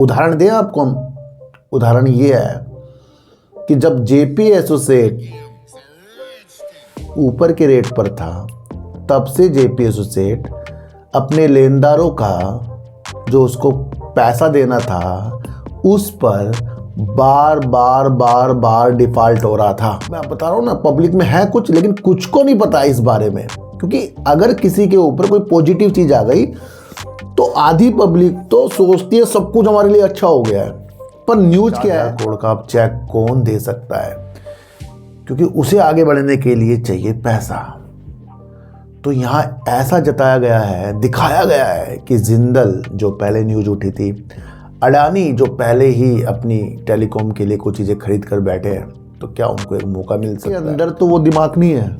उदाहरण दें आपको हम। उदाहरण ये है कि जब जेपी एसोसिएट ऊपर के रेट पर था, तब से जेपी एसोसिएट अपने लेनदारों का जो उसको पैसा देना था उस पर बार डिफॉल्ट हो रहा था। मैं बता रहा हूँ ना, पब्लिक में है कुछ, लेकिन कुछ को नहीं पता इस बारे में। क्योंकि अगर किसी के ऊपर कोई पॉजिटिव चीज आ गई तो आधी पब्लिक तो सोचती है सब कुछ हमारे लिए अच्छा हो गया है। पर न्यूज क्या है, करोड़ का चेक कौन दे सकता है? क्योंकि उसे आगे बढ़ने के लिए चाहिए पैसा। तो यहाँ ऐसा जताया गया है, दिखाया गया है कि जिंदल जो पहले न्यूज उठी थी, अडानी जो पहले ही अपनी टेलीकॉम के लिए कुछ चीज़ें खरीद कर बैठे हैं, तो क्या उनको एक मौका मिल सकता है? अंदर तो वो दिमाग नहीं है।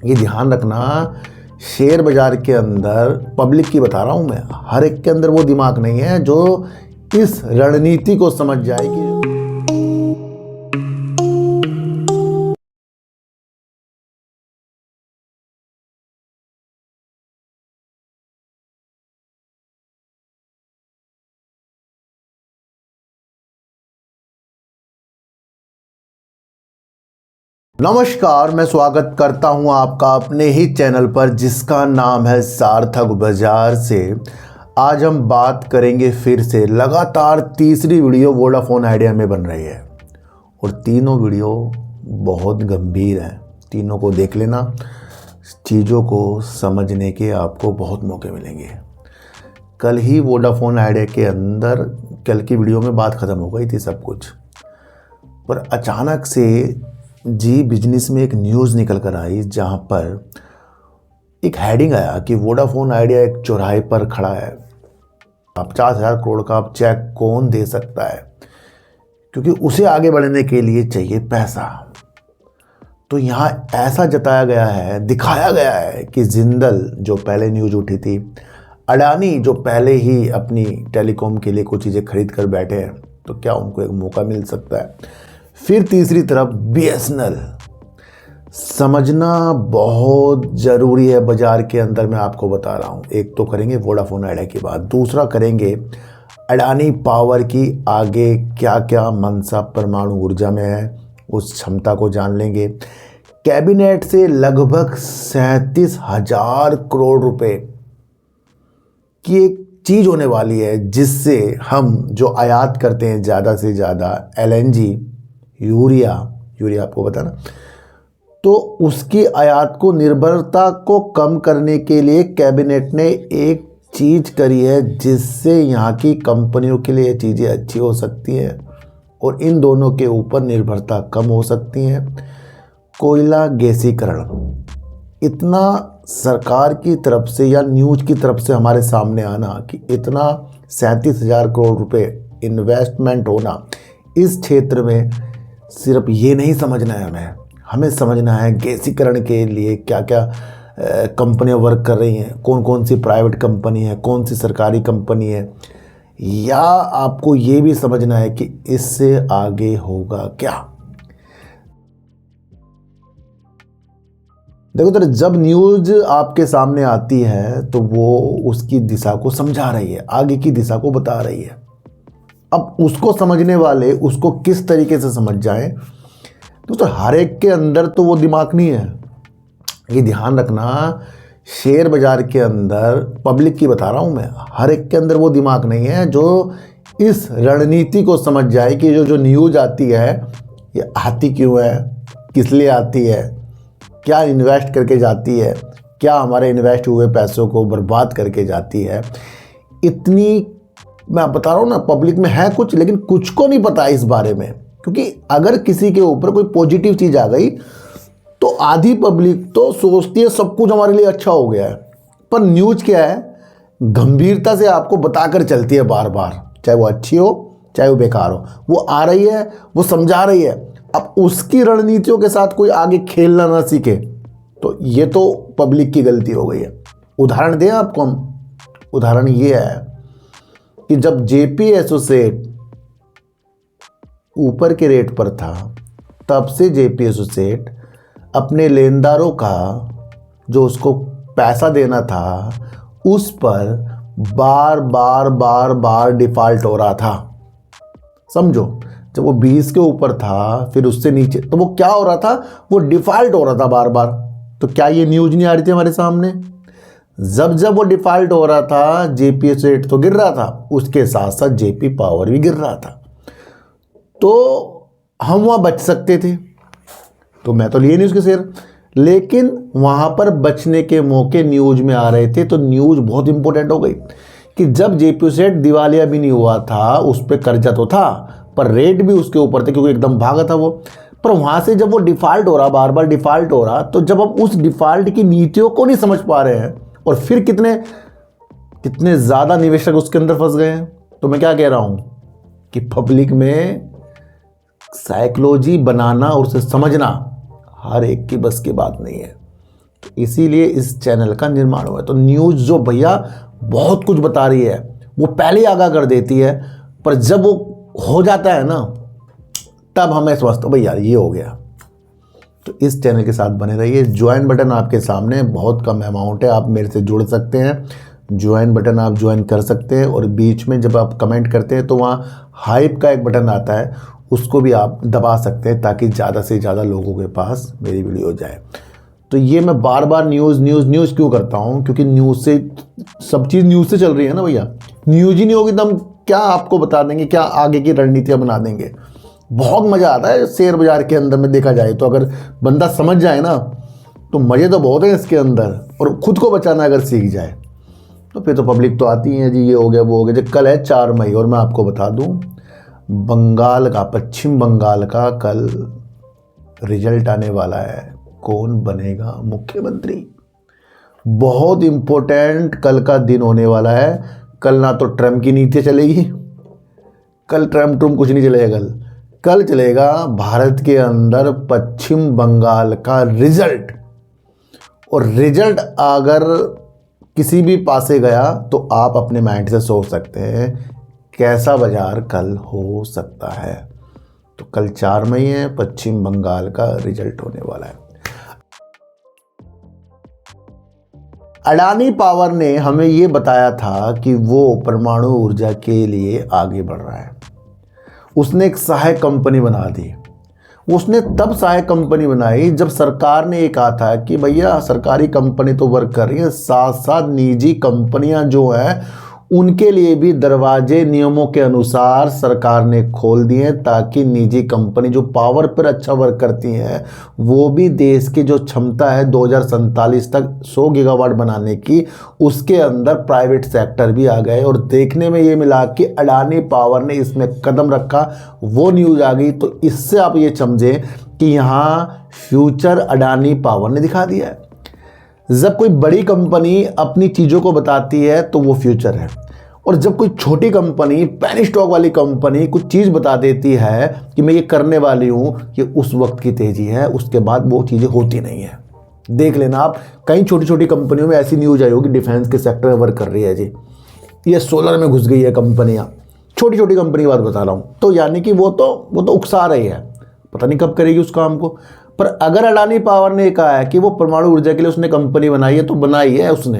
ये ध्यान रखना, शेयर बाजार के अंदर, पब्लिक की बता रहा हूँ मैं, हर एक के अंदर वो दिमाग नहीं है जो इस रणनीति को समझ जाएगी। नमस्कार, मैं स्वागत करता हूं आपका अपने ही चैनल पर जिसका नाम है सार्थक बाजार से। आज हम बात करेंगे फिर से, लगातार तीसरी वीडियो वोडाफोन आइडिया में बन रही है और तीनों वीडियो बहुत गंभीर हैं। तीनों को देख लेना, चीज़ों को समझने के आपको बहुत मौके मिलेंगे। कल ही वोडाफोन आइडिया के अंदर, कल की वीडियो में बात ख़त्म हो गई थी सब कुछ, पर अचानक से जी बिजनेस में एक न्यूज़ निकल कर आई जहां पर एक हेडिंग आया कि वोडाफोन आइडिया एक चौराहे पर खड़ा है, 50,000 करोड़ का अब चेक कौन दे सकता है? क्योंकि उसे आगे बढ़ने के लिए चाहिए पैसा। तो यहाँ ऐसा जताया गया है, दिखाया गया है कि जिंदल जो पहले न्यूज़ उठी थी, अडानी जो पहले ही अपनी टेलीकॉम के लिए कुछ चीज़ें खरीद कर बैठे हैं, तो क्या उनको एक मौका मिल सकता है? फिर तीसरी तरफ बीएसएनएल। समझना बहुत ज़रूरी है बाजार के अंदर, मैं आपको बता रहा हूँ। एक तो करेंगे वोडाफोन आइडिया की बात, दूसरा करेंगे अडानी पावर की आगे क्या क्या मंशा परमाणु ऊर्जा में है, उस क्षमता को जान लेंगे। कैबिनेट से लगभग 37,000 करोड़ रुपए की एक चीज़ होने वाली है जिससे हम जो आयात करते हैं ज़्यादा से ज़्यादा एलएनजी, यूरिया आपको पता ना, तो उसकी आयात को, निर्भरता को कम करने के लिए कैबिनेट ने एक चीज़ करी है जिससे यहाँ की कंपनियों के लिए ये चीज़ें अच्छी हो सकती हैं और इन दोनों के ऊपर निर्भरता कम हो सकती हैं। कोयला गैसीकरण, इतना सरकार की तरफ से या न्यूज़ की तरफ से हमारे सामने आना कि इतना 37,000 करोड़ रुपए इन्वेस्टमेंट होना इस क्षेत्र में, सिर्फ ये नहीं समझना है, हमें समझना है गैसीकरण के लिए क्या क्या कंपनियां वर्क कर रही हैं, कौन कौन सी प्राइवेट कंपनी है, कौन सी सरकारी कंपनी है, या आपको ये भी समझना है कि इससे आगे होगा क्या। देखो, तो जब न्यूज़ आपके सामने आती है तो वो उसकी दिशा को समझा रही है, आगे की दिशा को बता रही है। अब उसको समझने वाले उसको किस तरीके से समझ जाएं, तो हर एक के अंदर तो वो दिमाग नहीं है। ये ध्यान रखना, शेयर बाजार के अंदर, पब्लिक की बता रहा हूँ मैं, हर एक के अंदर वो दिमाग नहीं है जो इस रणनीति को समझ जाए कि जो न्यूज़ आती है ये आती क्यों है, किस लिए आती है, क्या इन्वेस्ट करके जाती है, क्या हमारे इन्वेस्ट हुए पैसों को बर्बाद करके जाती है। इतनी, मैं बता रहा हूँ ना, पब्लिक में है कुछ, लेकिन कुछ को नहीं पता इस बारे में। क्योंकि अगर किसी के ऊपर कोई पॉजिटिव चीज़ आ गई तो आधी पब्लिक तो सोचती है सब कुछ हमारे लिए अच्छा हो गया है। पर न्यूज़ क्या है, गंभीरता से आपको बताकर चलती है बार बार, चाहे वो अच्छी हो चाहे वो बेकार हो, वो आ रही है, वो समझा रही है। अब उसकी रणनीतियों के साथ कोई आगे खेलना ना सीखे तो ये तो पब्लिक की गलती हो गई है। उदाहरण दें आपको हम। उदाहरण ये है कि जब जेपी एसोसिएट ऊपर के रेट पर था, तब से जेपी एसोसिएट अपने लेनदारों का जो उसको पैसा देना था उस पर बार बार बार बार डिफ़ॉल्ट हो रहा था। समझो, जब वो 20 के ऊपर था फिर उससे नीचे, तो वो क्या हो रहा था, वो डिफ़ॉल्ट हो रहा था बार बार। तो क्या ये न्यूज़ नहीं आ रही थी हमारे सामने? जब जब वो डिफ़ॉल्ट हो रहा था जेपीएस रेट तो गिर रहा था, उसके साथ साथ जेपी पावर भी गिर रहा था। तो हम वहाँ बच सकते थे, तो मैं तो लिए नहीं उसके शेयर, लेकिन वहाँ पर बचने के मौके न्यूज़ में आ रहे थे। तो न्यूज़ बहुत इंपॉर्टेंट हो गई कि जब जेपी सेट दिवालिया भी नहीं हुआ था, उस पर कर्जा तो था पर रेट भी उसके ऊपर थे क्योंकि एकदम भागा था वो। पर वहाँ से जब वो डिफ़ॉल्ट हो रहा, बार बार डिफ़ॉल्ट हो रहा, तो जब हम उस डिफ़ॉल्ट की नीतियों को नहीं समझ पा रहे हैं और फिर कितने ज़्यादा निवेशक उसके अंदर फंस गए हैं। तो मैं क्या कह रहा हूँ कि पब्लिक में साइकोलॉजी बनाना और उसे समझना हर एक की बस की बात नहीं है। तो इसीलिए इस चैनल का निर्माण हुआ है। तो न्यूज़ जो भैया बहुत कुछ बता रही है वो पहले आगाह कर देती है, पर जब वो हो जाता है ना तब हमें समझते हो भाई यार ये हो गया। तो इस चैनल के साथ बने रहिए। ज्वाइन बटन आपके सामने, बहुत कम अमाउंट है, आप मेरे से जुड़ सकते हैं। ज्वाइन बटन आप ज्वाइन कर सकते हैं और बीच में जब आप कमेंट करते हैं तो वहाँ हाइप का एक बटन आता है, उसको भी आप दबा सकते हैं ताकि ज़्यादा से ज़्यादा लोगों के पास मेरी वीडियो जाए। तो ये मैं बार बार न्यूज़ क्यों करता हूँ, क्योंकि न्यूज़ से सब चीज़ न्यूज़ से चल रही है ना भैया। न्यूज़ ही नहीं होगी तो हम क्या आपको बता देंगे, क्या आगे की रणनीतियाँ बना देंगे। बहुत मज़ा आता है शेयर बाज़ार के अंदर में देखा जाए तो, अगर बंदा समझ जाए ना तो मज़े तो बहुत हैं इसके अंदर, और ख़ुद को बचाना अगर सीख जाए तो फिर तो पब्लिक तो आती है जी, ये हो गया वो हो गया। जब कल है 4 मई और मैं आपको बता दूं पश्चिम बंगाल का कल रिजल्ट आने वाला है, कौन बनेगा मुख्यमंत्री। बहुत इम्पोर्टेंट कल का दिन होने वाला है। कल ना तो ट्रम्प की नीति चलेगी, कल ट्रम्प कुछ नहीं चलेगा। कल चलेगा भारत के अंदर पश्चिम बंगाल का रिजल्ट, और रिजल्ट अगर किसी भी पासे गया तो आप अपने माइंड से सोच सकते हैं कैसा बाजार कल हो सकता है। तो कल 4 मई है, पश्चिम बंगाल का रिजल्ट होने वाला है। अडानी पावर ने हमें ये बताया था कि वो परमाणु ऊर्जा के लिए आगे बढ़ रहा है। उसने एक सहायक कंपनी बना दी। उसने तब सहायक कंपनी बनाई जब सरकार ने ये कहा था कि भैया सरकारी कंपनी तो वर्क कर रही है, साथ साथ निजी कंपनियां जो हैं उनके लिए भी दरवाजे नियमों के अनुसार सरकार ने खोल दिए हैं, ताकि निजी कंपनी जो पावर पर अच्छा वर्क करती हैं वो भी देश की जो क्षमता है 2047 तक 100 गीगावाट बनाने की, उसके अंदर प्राइवेट सेक्टर भी आ गए। और देखने में ये मिला कि अडानी पावर ने इसमें कदम रखा, वो न्यूज़ आ गई। तो इससे आप ये समझें कि यहाँ फ्यूचर अडानी पावर ने दिखा दिया है। जब कोई बड़ी कंपनी अपनी चीज़ों को बताती है तो वो फ्यूचर है, और जब कोई छोटी कंपनी पेनी स्टॉक वाली कंपनी कुछ चीज़ बता देती है कि मैं ये करने वाली हूँ, ये उस वक्त की तेज़ी है, उसके बाद वो चीज़ें होती नहीं है। देख लेना आप, कई छोटी छोटी कंपनियों में ऐसी न्यूज़ आई होगी डिफेंस के सेक्टर में वर्क कर रही है जी, ये सोलर में घुस गई है कंपनियाँ, छोटी छोटी कंपनी की बात बता रहा हूँ। तो यानी कि वो तो उकसा रही है, पता नहीं कब करेगी उस काम को। पर अगर अडानी पावर ने कहा है कि वो परमाणु ऊर्जा के लिए उसने कंपनी बनाई है तो बनाई है उसने।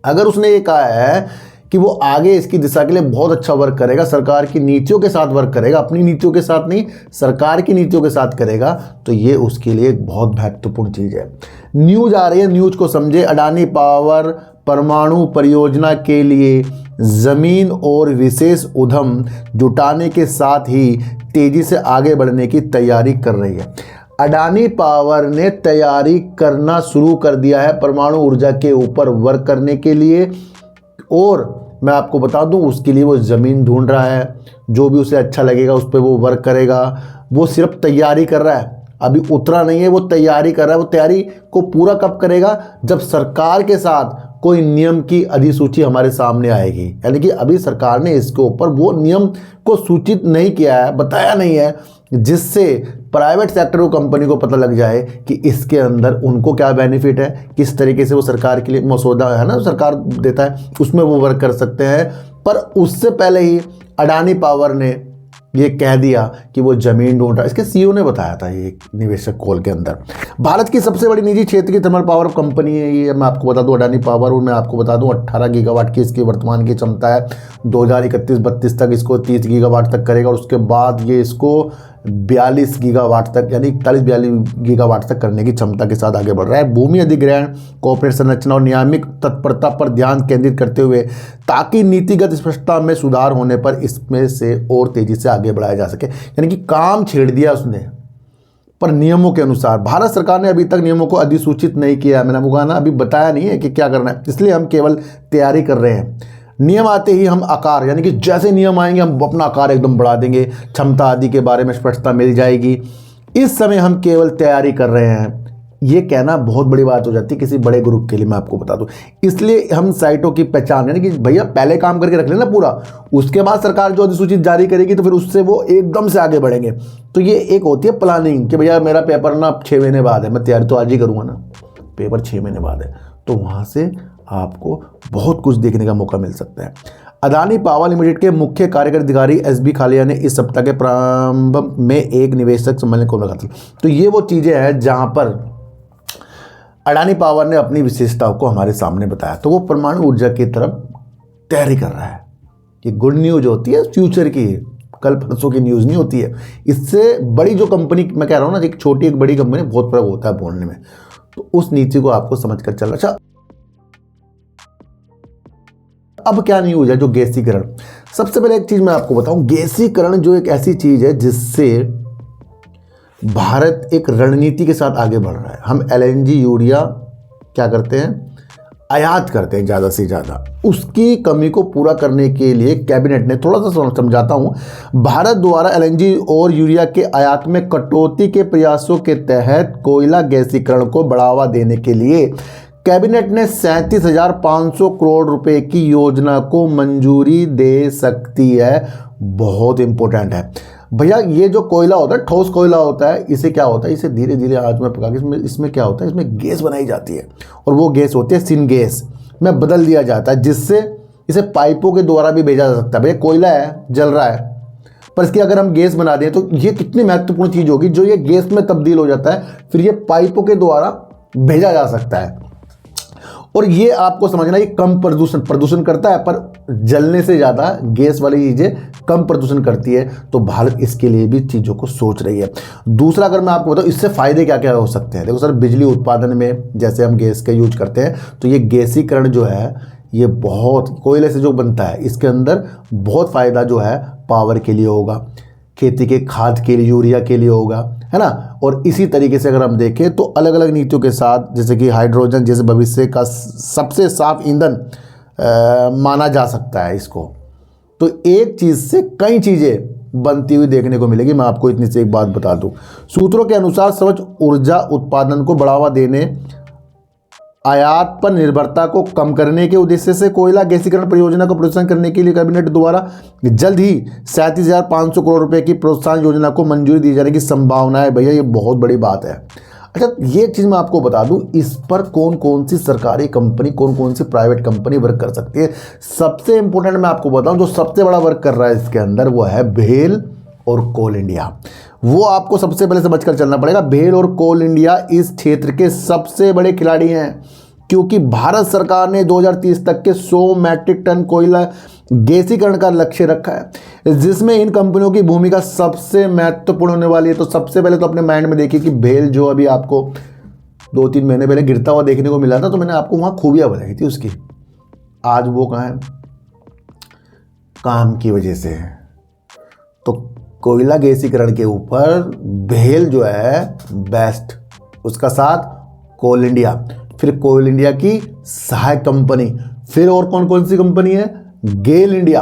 अगर उसने ये कहा है कि वो आगे इसकी दिशा के लिए बहुत अच्छा वर्क करेगा, सरकार की नीतियों के साथ वर्क करेगा, अपनी नीतियों के साथ नहीं सरकार की नीतियों के साथ करेगा, तो ये उसके लिए एक बहुत महत्वपूर्ण चीज़ है। न्यूज़ आ रही है, न्यूज़ को समझे। अडानी पावर परमाणु परियोजना के लिए ज़मीन और विशेष उद्यम जुटाने के साथ ही तेज़ी से आगे बढ़ने की तैयारी कर रही है। अडानी पावर ने तैयारी करना शुरू कर दिया है परमाणु ऊर्जा के ऊपर वर्क करने के लिए, और मैं आपको बता दूं उसके लिए वो ज़मीन ढूंढ रहा है, जो भी उसे अच्छा लगेगा उस पर वो वर्क करेगा। वो सिर्फ तैयारी कर रहा है, अभी उतरा नहीं है, वो तैयारी कर रहा है। वो तैयारी को पूरा कब करेगा, जब सरकार के साथ कोई नियम की अधिसूची हमारे सामने आएगी। यानी कि अभी सरकार ने इसके ऊपर वो नियम को सूचित नहीं किया है, बताया नहीं है, जिससे प्राइवेट सेक्टर को कंपनी को पता लग जाए कि इसके अंदर उनको क्या बेनिफिट है, किस तरीके से वो सरकार के लिए मसौदा है ना सरकार देता है उसमें वो वर्क कर सकते हैं। पर उससे पहले ही अडानी पावर ने ये कह दिया कि वो ज़मीन ढूंढ रहा है। इसके सीईओ ने बताया था ये निवेशक कॉल के अंदर। भारत की सबसे बड़ी निजी क्षेत्र की थर्मल पावर कंपनी है ये, मैं आपको बता दूं अडानी पावर, और मैं आपको बता दूं 18 गीगावाट की इसकी वर्तमान की क्षमता है। 2031-32 तक इसको 30 गीगावाट तक करेगा और उसके बाद ये इसको 42 गीगावाट तक यानी 41-42 गीगावाट तक करने की क्षमता के साथ आगे बढ़ रहा है। भूमि अधिग्रहण, कॉर्पोरेट संरचना और नियामक तत्परता पर ध्यान केंद्रित करते हुए ताकि नीतिगत स्पष्टता में सुधार होने पर इसमें से और तेजी से आगे बढ़ाया जा सके। यानी कि काम छेड़ दिया उसने, पर नियमों के अनुसार। भारत सरकार ने अभी तक नियमों को अधिसूचित नहीं किया, मैंने आपको कहा ना, अभी बताया नहीं है कि क्या करना है, इसलिए हम केवल तैयारी कर रहे हैं। नियम आते ही हम आकार, यानी कि जैसे नियम आएंगे हम अपना आकार एकदम बढ़ा देंगे, क्षमता आदि के बारे में स्पष्टता मिल जाएगी। इस समय हम केवल तैयारी कर रहे हैं। ये कहना बहुत बड़ी बात हो जाती है किसी बड़े ग्रुप के लिए, मैं आपको बता दूं। इसलिए हम साइटों की पहचान, यानी कि भैया पहले काम करके रख लेना पूरा, उसके बाद सरकार जो अधिसूचित जारी करेगी तो फिर उससे वो एकदम से आगे बढ़ेंगे। तो ये एक होती है प्लानिंग कि भैया मेरा पेपर ना 6 महीने बाद है, मैं तैयारी तो आज ही करूँगा ना, पेपर 6 महीने बाद है, तो वहाँ से आपको बहुत कुछ देखने का मौका मिल सकता है। अदानी पावर लिमिटेड के मुख्य कार्यकारी अधिकारी एसबी खालिया ने इस सप्ताह के प्रारंभ में एक निवेशक सम्मेलन को रखा था। तो ये वो चीज़ें हैं जहाँ पर अडानी पावर ने अपनी विशेषताओं को हमारे सामने बताया। तो वो परमाणु ऊर्जा की तरफ तैयारी कर रहा है। ये गुड न्यूज होती है, फ्यूचर की, कल परसों की न्यूज़ नहीं होती है। इससे बड़ी जो कंपनी, मैं कह रहा हूँ ना, एक छोटी एक बड़ी कंपनी, बहुत फर्क होता है बोलने में। तो उस नीति को आपको समझ कर चलना। अच्छा, अब क्या न्यूज है जो गैसीकरण। सबसे पहले एक चीज मैं आपको बताऊं, गैसीकरण जो एक ऐसी चीज है जिससे भारत एक रणनीति के साथ आगे बढ़ रहा है। हम एलएनजी यूरिया क्या करते हैं, आयात करते हैं ज़्यादा से ज़्यादा। उसकी कमी को पूरा करने के लिए कैबिनेट ने, थोड़ा सा समझाता हूँ, भारत द्वारा एलएनजी और यूरिया के आयात में कटौती के प्रयासों के तहत कोयला गैसीकरण को बढ़ावा देने के लिए कैबिनेट ने 37,500 करोड़ रुपए की योजना को मंजूरी दे सकती है। बहुत इंपॉर्टेंट है भैया। ये जो कोयला होता है, ठोस कोयला होता है, इसे क्या होता है, इसे धीरे धीरे आज में पका के इसमें क्या होता है, इसमें गैस बनाई जाती है और वो गैस होती है सिन गैस में बदल दिया जाता है, जिससे इसे पाइपों के द्वारा भी भेजा जा सकता है। भैया कोयला है, जल रहा है, पर इसकी अगर हम गैस बना दें तो ये कितनी महत्वपूर्ण चीज़ होगी, जो ये गैस में तब्दील हो जाता है, फिर ये पाइपों के द्वारा भेजा जा सकता है। और ये आपको समझना, ये कम प्रदूषण करता है, पर जलने से ज़्यादा गैस वाली चीज़ें कम प्रदूषण करती है। तो भारत इसके लिए भी चीज़ों को सोच रही है। दूसरा, अगर मैं आपको बताऊँ इससे फ़ायदे क्या क्या हो सकते हैं। देखो सर, बिजली उत्पादन में जैसे हम गैस का यूज करते हैं, तो ये गैसीकरण जो है ये बहुत, कोयले से जो बनता है, इसके अंदर बहुत फ़ायदा जो है पावर के लिए होगा, खेती के खाद के लिए, यूरिया के लिए होगा, है ना। और इसी तरीके से अगर हम देखें तो अलग अलग नीतियों के साथ, जैसे कि हाइड्रोजन जैसे भविष्य का सबसे साफ ईंधन माना जा सकता है इसको। तो एक चीज़ से कई चीज़ें बनती हुई देखने को मिलेगी। मैं आपको इतनी से एक बात बता दूं, सूत्रों के अनुसार स्वच्छ ऊर्जा उत्पादन को बढ़ावा देने, आयात पर निर्भरता को कम करने के उद्देश्य से कोयला गैसीकरण परियोजना को प्रोत्साहन करने के लिए कैबिनेट द्वारा जल्द ही 37,500 करोड़ रुपए की प्रोत्साहन योजना को मंजूरी दी जाने की संभावना है। भैया ये बहुत बड़ी बात है। अच्छा, ये चीज़ मैं आपको बता दूं, इस पर कौन कौन सी सरकारी कंपनी, कौन कौन सी प्राइवेट कंपनी वर्क कर सकती है। सबसे इंपॉर्टेंट मैं आपको बताऊं, जो सबसे बड़ा वर्क कर रहा है इसके अंदर, वो है भेल और कोल इंडिया। वो आपको सबसे पहले समझकर चलना पड़ेगा। भेल और कोल इंडिया इस क्षेत्र के सबसे बड़े खिलाड़ी हैं, क्योंकि भारत सरकार ने 2030 तक के 100 मैट्रिक टन कोयला गैसीकरण का लक्ष्य रखा है, जिसमें इन कंपनियों की भूमिका सबसे महत्वपूर्ण होने वाली है। तो सबसे पहले तो अपने माइंड में देखिए कि भेल जो अभी आपको 2-3 महीने पहले गिरता हुआ देखने को मिला था, तो मैंने आपको वहाँ खूबियाँ बताई थी उसकी। आज वो कहाँ है, काम की वजह से है। तो कोयला गैसीकरण के ऊपर भेल जो है बेस्ट, उसका साथ कोल इंडिया, फिर कोल इंडिया की सहायक कंपनी, फिर और कौन कौन सी कंपनी है, गेल इंडिया,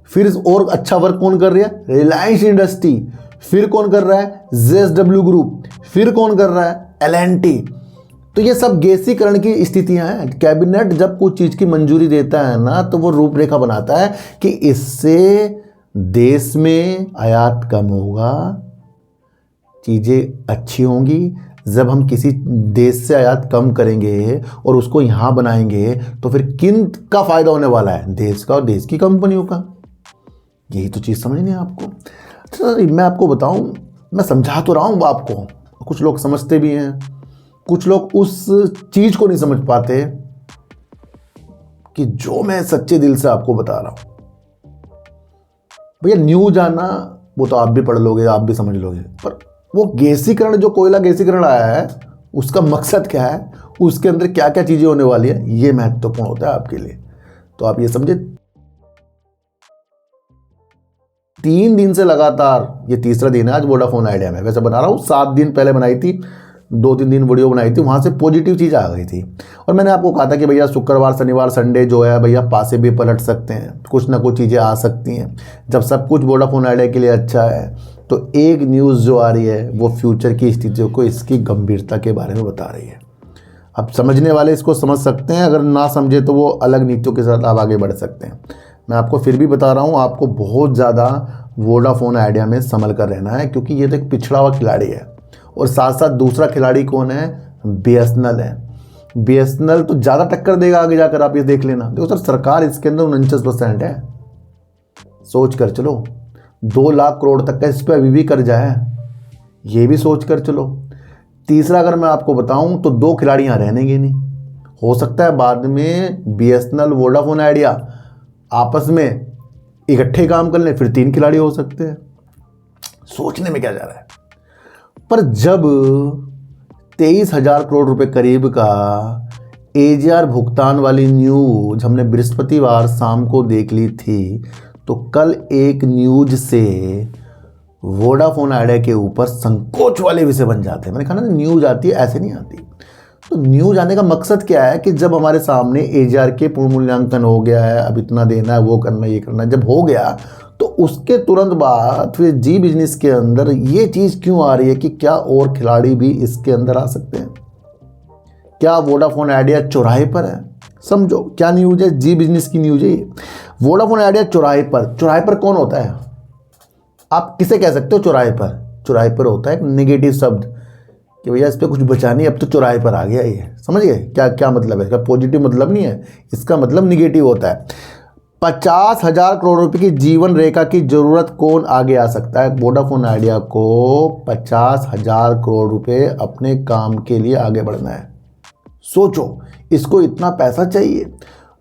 फिर और अच्छा वर्क कौन कर रही है, रिलायंस इंडस्ट्री, फिर कौन कर रहा है, जेएसडब्ल्यू ग्रुप, फिर कौन कर रहा है, एलएनटी। तो ये सब गैसीकरण की स्थितियां हैं। कैबिनेट जब कुछ चीज़ की मंजूरी देता है ना, तो वो रूपरेखा बनाता है कि इससे देश में आयात कम होगा, चीज़ें अच्छी होंगी। जब हम किसी देश से आयात कम करेंगे और उसको यहाँ बनाएंगे, तो फिर किन का फ़ायदा होने वाला है, देश का और देश की कंपनियों का। यही तो चीज़ समझनी है आपको। अच्छा मैं आपको बताऊं, मैं समझा तो रहा हूँ आपको, कुछ लोग समझते भी हैं, कुछ लोग उस चीज़ को नहीं समझ पाते कि जो मैं सच्चे दिल से आपको बता रहा हूँ। भैया न्यूज आना वो तो आप भी पढ़ लोगे, आप भी समझ लोगे, पर वो गैसीकरण, जो कोयला गैसीकरण आया है, उसका मकसद क्या है, उसके अंदर क्या क्या चीज़ें होने वाली है, ये महत्वपूर्ण होता है आपके लिए। तो आप ये समझे, 3 दिन से लगातार, ये तीसरा दिन है आज वोडाफोन आइडिया में, वैसे बना रहा हूँ, 7 दिन पहले बनाई थी, 2-3 दिन वीडियो बनाई थी, वहाँ से पॉजिटिव चीज़ आ गई थी। और मैंने आपको कहा था कि भैया शुक्रवार शनिवार संडे जो है भैया पासे भी पलट सकते हैं, कुछ ना कुछ चीज़ें आ सकती हैं। जब सब कुछ वोडाफोन आइडिया के लिए अच्छा है, तो एक न्यूज़ जो आ रही है वो फ्यूचर की स्थितियों को, इसकी गंभीरता के बारे में बता रही है। अब समझने वाले इसको समझ सकते हैं, अगर ना समझे तो वो अलग नीतियों के साथ आप आगे बढ़ सकते हैं। मैं आपको फिर भी बता रहा हूँ, आपको बहुत ज़्यादा वोडाफोन आइडिया में संभल कर रहना है, क्योंकि ये तो एक पिछड़ा हुआ खिलाड़ी है। और साथ साथ दूसरा खिलाड़ी कौन है, बीएसएनएल है। बीएसएनएल तो ज़्यादा टक्कर देगा आगे जाकर, आप ये देख लेना। देखो सर, सरकार इसके अंदर 49% है, सोच कर चलो। 2 लाख करोड़ तक का इस पर अभी भी कर्जा है, ये भी सोच कर चलो। तीसरा अगर मैं आपको बताऊं तो 2 खिलाड़ी यहाँ रहनेंगे नहीं। हो सकता है बाद में बीएसएनएल वोडाफोन आइडिया आपस में इकट्ठे काम कर लें, फिर 3 खिलाड़ी हो सकते हैं। सोचने में क्या जा रहा है। पर जब 23,000 करोड़ रुपए करीब का एजीआर भुगतान वाली न्यूज हमने बृहस्पतिवार शाम को देख ली थी, तो कल एक न्यूज से वोडाफोन आइडिया के ऊपर संकोच वाले विषय बन जाते हैं। मैंने कहा ना, न्यूज आती है, ऐसे नहीं आती। तो न्यूज आने का मकसद क्या है कि जब हमारे सामने एजीआर के पूर्ण मूल्यांकन हो गया है, अब इतना देना है, वो करना है, ये करना है, जब हो गया तो उसके तुरंत बाद फिर जी बिजनेस के अंदर ये चीज़ क्यों आ रही है कि क्या और खिलाड़ी भी इसके अंदर आ सकते हैं? क्या वोडाफोन आइडिया चौराहे पर है? समझो क्या न्यूज है, जी बिजनेस की न्यूज है ये। वोडाफोन आइडिया चौराहे पर। चौराहे पर कौन होता है? आप किसे कह सकते हो चौराहे पर? चौराहे पर होता है एक नेगेटिव शब्द कि भैया इस पर कुछ बचा नहीं, अब तो चौराहे पर आ गया ये। समझ गए क्या क्या मतलब है इसका? पॉजिटिव मतलब नहीं है, इसका मतलब निगेटिव होता है। 50,000 करोड़ रुपए की जीवन रेखा की जरूरत कौन आगे आ सकता है? वोडाफोन आइडिया को 50,000 करोड़ रुपए अपने काम के लिए आगे बढ़ना है। सोचो, इसको इतना पैसा चाहिए।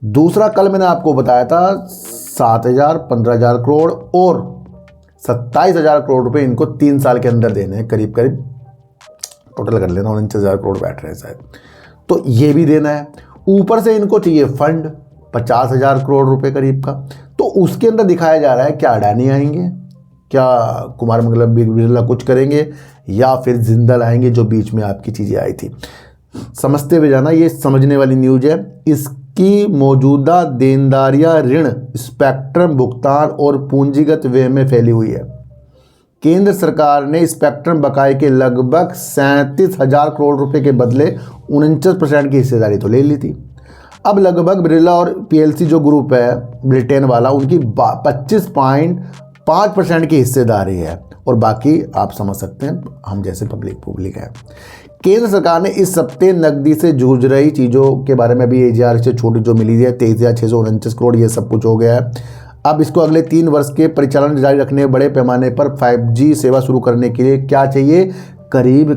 दूसरा, कल मैंने आपको बताया था 7,000, 15,000 करोड़ और 27,000 करोड़ रुपए इनको 3 साल के अंदर देने हैं, करीब करीब टोटल कर लेना 49,000 करोड़ बैठ रहे हैं शायद, तो ये भी देना है। ऊपर से इनको चाहिए फंड 50,000 करोड़ रुपए करीब का। तो उसके अंदर दिखाया जा रहा है क्या अडानी आएंगे, क्या कुमार मंगलम बिरला कुछ करेंगे, या फिर जिंदल आएंगे, जो बीच में आपकी चीज़ें आई थी। समझते हुए जाना, ये समझने वाली न्यूज है। इसकी मौजूदा देनदारियां ऋण, स्पेक्ट्रम भुगतान और पूंजीगत व्यय में फैली हुई है। केंद्र सरकार ने स्पेक्ट्रम बकाये के लगभग 37,000 करोड़ रुपए के बदले 49% की हिस्सेदारी तो ले ली थी। अब लगभग बिरला और पीएलसी जो ग्रुप है ब्रिटेन वाला, उनकी 25.5% की हिस्सेदारी है, और बाकी आप समझ सकते हैं हम जैसे पब्लिक है। केंद्र सरकार ने इस हफ्ते नकदी से जूझ रही चीज़ों के बारे में भी एजीआर से छूट जो मिली है 23,649 करोड़, ये सब कुछ हो गया है। अब इसको अगले 3 वर्ष के परिचालन जारी रखने, बड़े पैमाने पर 5G सेवा शुरू करने के लिए क्या चाहिए? करीब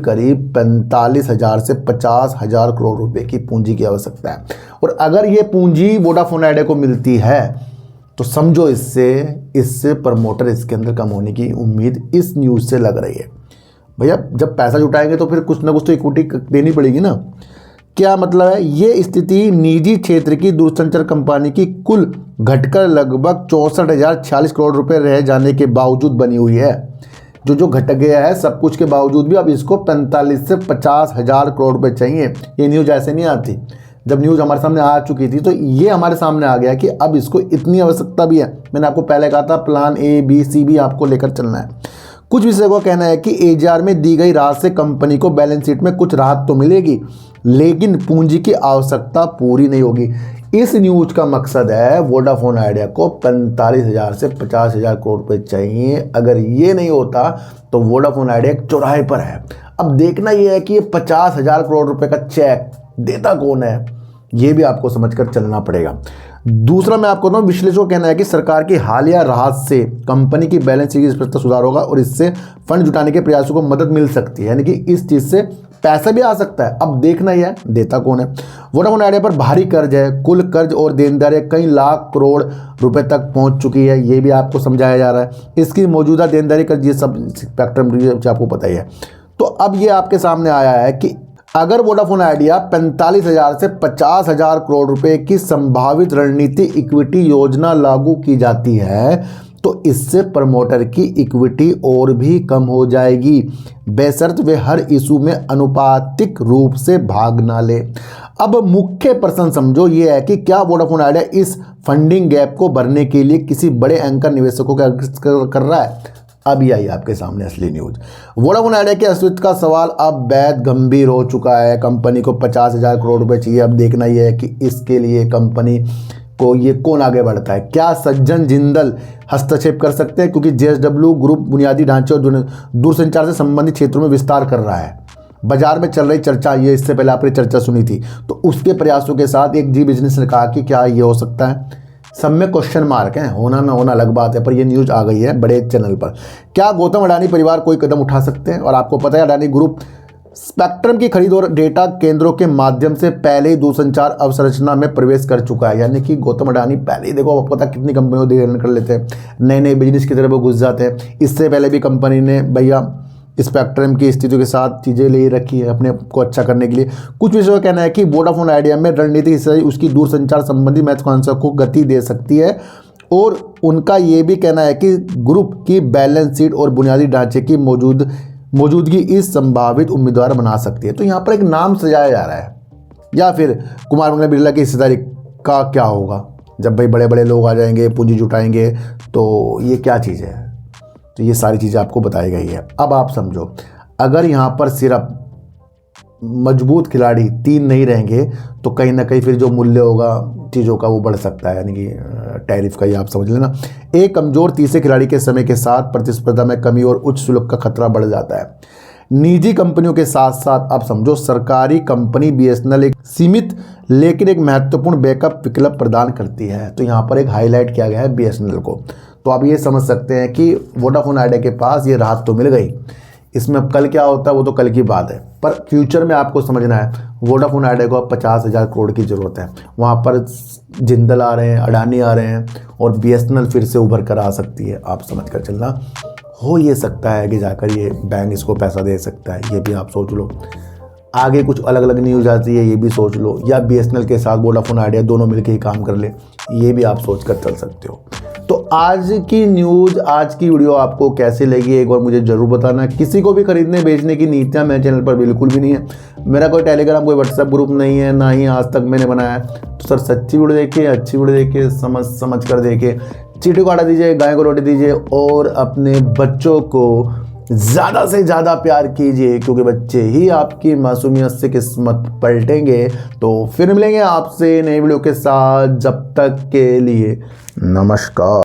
45,000 से 50,000 करोड़ रुपए की पूंजी की आवश्यकता है। और अगर ये पूंजी वोडाफोन आइडिया को मिलती है तो समझो इससे प्रमोटर इसके अंदर कम होने की उम्मीद इस न्यूज़ से लग रही है। भैया जब पैसा जुटाएंगे तो फिर कुछ ना कुछ तो इक्विटी देनी पड़ेगी ना। क्या मतलब है? ये स्थिति निजी क्षेत्र की दूरसंचार कंपनी की कुल घटकर लगभग 64,046 करोड़ रुपए रह जाने के बावजूद बनी हुई है। जो घट गया है सब कुछ के बावजूद भी अब इसको 45 से 50,000 करोड़ रुपए चाहिए। ये न्यूज़ ऐसे नहीं आती। जब न्यूज़ हमारे सामने आ चुकी थी तो ये हमारे सामने आ गया कि अब इसको इतनी आवश्यकता भी है। मैंने आपको पहले कहा था प्लान A, B, C भी आपको लेकर चलना है। कुछ विशेषज्ञों का कहना है कि एजीआर में दी गई राहत से कंपनी को बैलेंस शीट में कुछ राहत तो मिलेगी, लेकिन पूंजी की आवश्यकता पूरी नहीं होगी। इस न्यूज का मकसद है वोडाफोन आइडिया को 45,000 से 50,000 करोड़ रुपए चाहिए। अगर ये नहीं होता तो वोडाफोन आइडिया एक चौराहे पर है। अब देखना यह है कि ये 50,000 करोड़ रुपए का चेक देता कौन है। ये भी आपको समझकर चलना पड़ेगा। दूसरा मैं आपको बताऊं, विश्लेषकों का कहना है कि सरकार की हालिया राहत से कंपनी की बैलेंस शीट की स्पष्टता सुधार होगा और इससे फंड जुटाने के प्रयासों को मदद मिल सकती है, यानी कि इस चीज़ से पैसा भी आ सकता है। अब देखना ही है देता कौन है। वोडाफोन आइडिया पर भारी कर्ज है, कुल कर्ज और देनदारी कई लाख करोड़ रुपए तक पहुंच चुकी है, ये भी आपको समझाया जा रहा है। इसकी मौजूदा देनदारी कर्ज, ये सब स्पेक्ट्रम आपको पता ही है। तो अब ये आपके सामने आया है कि अगर वोडाफोन आइडिया 45,000 से 50,000 करोड़ रुपए की संभावित रणनीति इक्विटी योजना लागू की जाती है तो इससे प्रमोटर की इक्विटी और भी कम हो जाएगी, बेशर्त वे हर इशू में अनुपातिक रूप से भाग ना ले। अब मुख्य प्रश्न समझो ये है कि क्या वोडाफोन आइडिया इस फंडिंग गैप को भरने के लिए किसी बड़े एंकर निवेशकों का कर रहा है। अभी आई आपके सामने असली न्यूज। वोडाफोन आइडिया के अस्तित्व का सवाल अब बेहद गंभीर हो चुका है। कंपनी को 50,000 करोड़ रुपए चाहिए। अब देखना यह है कि इसके लिए कंपनी को ये कौन आगे बढ़ता है। क्या सज्जन जिंदल हस्तक्षेप कर सकते हैं, क्योंकि JSW ग्रुप बुनियादी ढांचे और दूरसंचार से संबंधित क्षेत्रों में विस्तार कर रहा है। बाजार में चल रही चर्चा, ये इससे पहले आपने चर्चा सुनी थी, तो उसके प्रयासों के साथ एक जी बिजनेस ने कहा कि क्या ये हो सकता है। सब में क्वेश्चन मार्क है, होना ना होना अलग बात है, पर ये न्यूज़ आ गई है बड़े चैनल पर। क्या गौतम अडानी परिवार कोई कदम उठा सकते हैं। और आपको पता है अडानी ग्रुप स्पेक्ट्रम की खरीद और डेटा केंद्रों के माध्यम से पहले ही दूरसंचार अवसंरचना में प्रवेश कर चुका है, यानी कि गौतम अडानी पहले ही, देखो आपको पता कितनी कंपनियों को कर लेते हैं, नए नए बिजनेस की तरफ वो घुस जाते हैं। इससे पहले भी कंपनी ने भैया स्पेक्ट्रम की स्थितियों के साथ चीज़ें ले रखी है अपने को अच्छा करने के लिए। कुछ विषयों का कहना है कि वोडाफोन आइडिया में रणनीतिक हिस्सेदारी उसकी दूरसंचार संबंधी महत्वाकांक्षा को गति दे सकती है, और उनका ये भी कहना है कि ग्रुप की बैलेंस शीट और बुनियादी ढांचे की मौजूदगी इस संभावित उम्मीदवार बना सकती है। तो यहाँ पर एक नाम सजाया जा रहा है, या फिर कुमार मंगलम बिरला की हिस्सेदारी का क्या होगा जब भाई बड़े बड़े लोग आ जाएंगे, पूंजी जुटाएंगे, तो ये क्या चीज़ है। तो ये सारी चीज़ें आपको बताई गई है। अब आप समझो, अगर यहाँ पर सिर्फ मजबूत खिलाड़ी 3 नहीं रहेंगे तो कहीं ना कहीं फिर जो मूल्य होगा चीज़ों का वो बढ़ सकता है, यानी कि टैरिफ का ही आप समझ लेना। एक कमज़ोर तीसरे खिलाड़ी के समय के साथ प्रतिस्पर्धा में कमी और उच्च शुल्क का खतरा बढ़ जाता है। निजी कंपनियों के साथ साथ आप समझो सरकारी कंपनी BSNL एक सीमित लेकिन एक महत्वपूर्ण बैकअप विकल्प प्रदान करती है। तो यहाँ पर एक हाईलाइट किया गया है BSNL को। तो आप ये समझ सकते हैं कि वोडाफोन आइडिया के पास ये राहत तो मिल गई, इसमें अब कल क्या होता है वो तो कल की बात है, पर फ्यूचर में आपको समझना है वोडाफोन आइडिया को अब 50,000 करोड़ की ज़रूरत है। वहाँ पर जिंदल आ रहे हैं, अडानी आ रहे हैं, और BSNL फिर से उभर कर आ सकती है। आप समझ कर चलना, हो ये सकता है कि जाकर ये बैंक इसको पैसा दे सकता है, ये भी आप सोच लो। आगे कुछ अलग अलग न्यूज़ आती है, ये भी सोच लो, या BSNL के साथ वोडाफोन आइडिया दोनों मिलकर ही काम कर ले, ये भी आप सोच कर चल सकते हो। तो आज की न्यूज़, आज की वीडियो आपको कैसे लगी एक बार मुझे ज़रूर बताना। किसी को भी खरीदने बेचने की नीतियाँ मेरे चैनल पर बिल्कुल भी नहीं है। मेरा कोई टेलीग्राम, कोई व्हाट्सएप ग्रुप नहीं है, ना ही आज तक मैंने बनाया। तो सर सच्ची वीडियो देखिए, अच्छी वीडियो देखिए, समझ कर देखिए, चीटी को आटा दीजिए, गाय को रोटी दीजिए, और अपने बच्चों को ज़्यादा से ज़्यादा प्यार कीजिए, क्योंकि बच्चे ही आपकी मासूमियत से किस्मत पलटेंगे। तो फिर मिलेंगे आपसे नई वीडियो के साथ, जब तक के लिए नमस्कार।